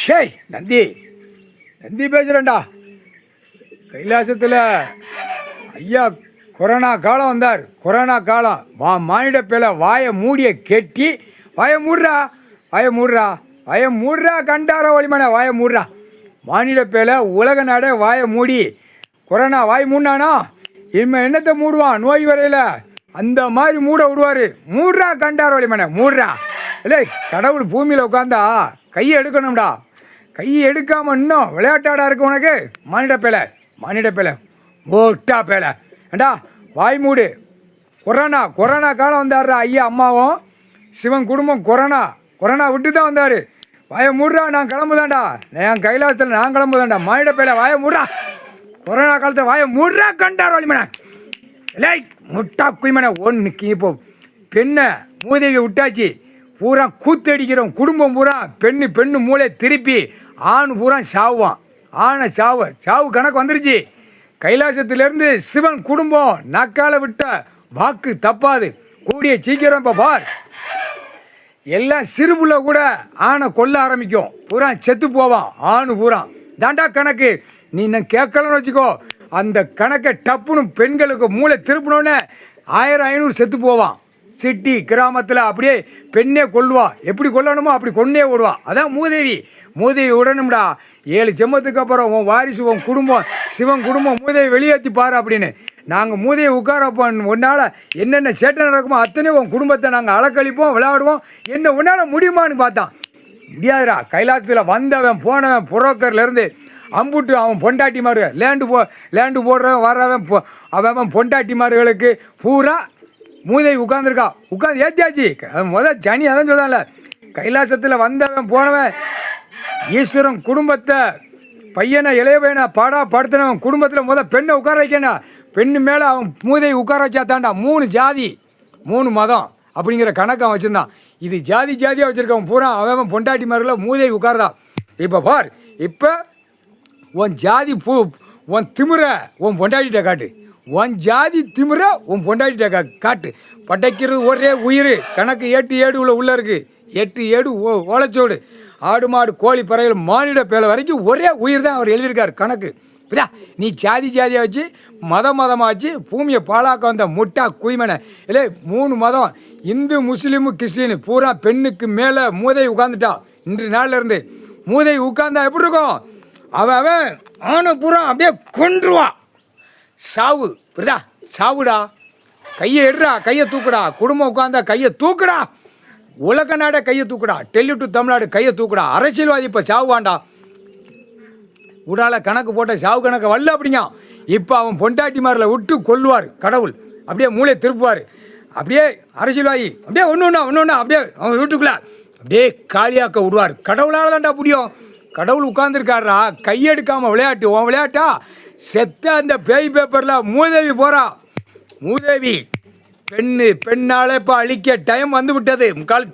ஷேய் நந்தி நந்தி பேசுகிறேன்டா. கைலாசத்தில் ஐயா கொரோனா காலம் வந்தார். கொரோனா காலம் மானிட பேல வாயை மூடிய கெட்டி வாயை மூடுறா வாயை மூடுறா கண்டார ஒளிமனை வாயை மூடுறா. மானிட பேல உலக நாடே வாயை மூடி கொரோனா வாய் மூடினானா இனிமேல் என்னத்தை மூடுவான்? நோய் வரையில் அந்த மாதிரி மூட விடுவார். மூடுறா கண்டார ஒளிமனை மூடுறா. இல்லை கடவுள் பூமியில் உட்காந்தா கையை எடுக்கணும்டா. கையை எடுக்காமல் இன்னும் விளையாட்டாடா இருக்கு உனக்கு. மானிட பேலை மோட்டா பேலை ஏண்டா வாய் மூடு. கொரோனா காலம் வந்தார்றா. ஐயா அம்மாவும் சிவன் குடும்பம் கொரோனா விட்டு தான் வந்தார். வாயை மூடுறா. நான் கிளம்புதான்டா. என் கைலாசத்தில் நான் கிளம்புதான்டா. மானிட பேலை வாயை மூடுறா. கொரோனா காலத்தில் வாயை மூடுறா கண்டார் வழிமனை. இல்லை முட்டா குய்மனை ஒன்று இப்போ பெண்ணை மூதேவியை விட்டாச்சு. பூரா கூத்தடிக்கிறோம். குடும்பம் பூரா பெண்ணு மூளை திருப்பி ஆண் பூரா சாவுவான். ஆணை சாவு கணக்கு வந்துருச்சு. கைலாசத்திலேருந்து சிவன் குடும்பம் நக்கால விட்ட வாக்கு தப்பாது. கூடிய சீக்கிரம் இப்போ பார் எல்லாம் சிறுபுள்ள கூட ஆணை கொல்ல ஆரம்பிக்கும். பூரா செத்து போவான். ஆணு பூரா தாண்டா கணக்கு. நீ இன்னும் கேட்கலன்னு வச்சுக்கோ. அந்த கணக்கை டப்புன்னு பெண்களுக்கு மூளை திருப்பினோன்னே 1500 செத்து போவான். சிட்டி கிராமத்தில் அப்படியே பெண்ணே கொல்லுவா. எப்படி கொல்லணுமோ அப்படி கொன்னே விடுவா. அதான் மூதேவி விடணும்டா. 7 ஜென்மத்துக்கு அப்புறம் உன் வாரிசு உன் குடும்பம் சிவன் குடும்பம் மூதேவி வெளியேற்றி பாரு அப்படின்னு. நாங்கள் மூதேவி உட்காரப்போ உன்னால் என்னென்ன சேட்டை நடக்குமோ அத்தனையும் உன் குடும்பத்தை நாங்கள் அலக்கழிப்போம் விளையாடுவோம். என்ன உன்னால் முடியுமான்னு பார்த்தான். முடியாதுடா. கைலாசத்தில் வந்தவன் போனவன் புரோக்கர்லேருந்து அம்புட்டு அவன் பொண்டாட்டிமாரு லேண்டு போடுறவன் வர்றவன் அவன் பொண்டாட்டிமார்களுக்கு பூரா மூதேவி உட்காந்து ஏற்றியாச்சு. முதல் சனி அதான் சொல்லுதான்ல. கைலாசத்தில் வந்தவன் போனவன் ஈஸ்வரன் குடும்பத்தை பையனை இளைய பையனை படுத்தினவன் குடும்பத்தில் பெண்ணை உட்கார வைக்கணும். பெண்ணு மேலே அவன் மூதேவி உட்கார வச்சா தாண்டா 3 ஜாதி 3 மதம் அப்படிங்கிற கணக்கு அவன் வச்சுருந்தான். இது ஜாதியாக வச்சுருக்கவன் பூரா அவன் பொண்டாட்டிமார்களை மூதேவி உட்காரதான். இப்போ பார், இப்போ உன் ஜாதி உன் திமிர உன் பொண்டாட்டிகிட்ட காட்டு. உன் ஜாதி திமிர உன் பொண்டாட்டிகிட்ட காட்டு. படைக்கிறது ஒரே உயிர். கணக்கு 8 ஏடு உள்ளே இருக்குது. 8 ஏடு ஓலைச்சோடு. ஆடு மாடு கோழி பறவைகள் மானிட பேலை வரைக்கும் ஒரே உயிர் தான் அவர் எழுதியிருக்கார் கணக்கு. புரியா? நீ ஜாதியாக வச்சு மதமாக வச்சு பூமியை பாழாக்க வந்த முட்டா குய்மனை. இல்லை 3 மதம் இந்து முஸ்லீமு கிறிஸ்டின் பூரா பெண்ணுக்கு மேலே மூதை உட்காந்துட்டா. இன்று நாள்லேருந்து மூதை உட்காந்தா எப்படி இருக்கும்? அவன் ஆணை பூரா அப்படியே கொன்றுவான். சாவு. புரியுதா? சாவுடா. கையை எடுறா. கையை தூக்குடா. குடும்பம் உட்காந்தா கையை தூக்குடா. உலக நாடே கையை தூக்குடா. டெல்லி டு தமிழ்நாடு கையை தூக்குடா. அரசியல்வாதி இப்போ சாவுவான்டா. உடால கணக்கு போட்ட சாவு கணக்கு வரல அப்படிங்க. இப்போ அவன் பொண்டாட்டிமாரில் விட்டு கொல்லுவார் கடவுள். அப்படியே மூளை திருப்புவார். அப்படியே அரசியல்வாதி அப்படியே ஒன்று அப்படியே அவன் வீட்டுக்குள்ள அப்படியே காலியாக்க விடுவார். கடவுளால் தான்டா முடியும். கடவுள் உட்கார்ந்துருக்காரா. கையெடுக்காமல் விளையாட்டு உன் விளையாட்டா. செத்த அந்த பேய் பேப்பரில் மூதேவி போகிறா. மூதேவி பெண்ணால் இப்போ அழிக்க டைம் வந்து விட்டது. முக்கால்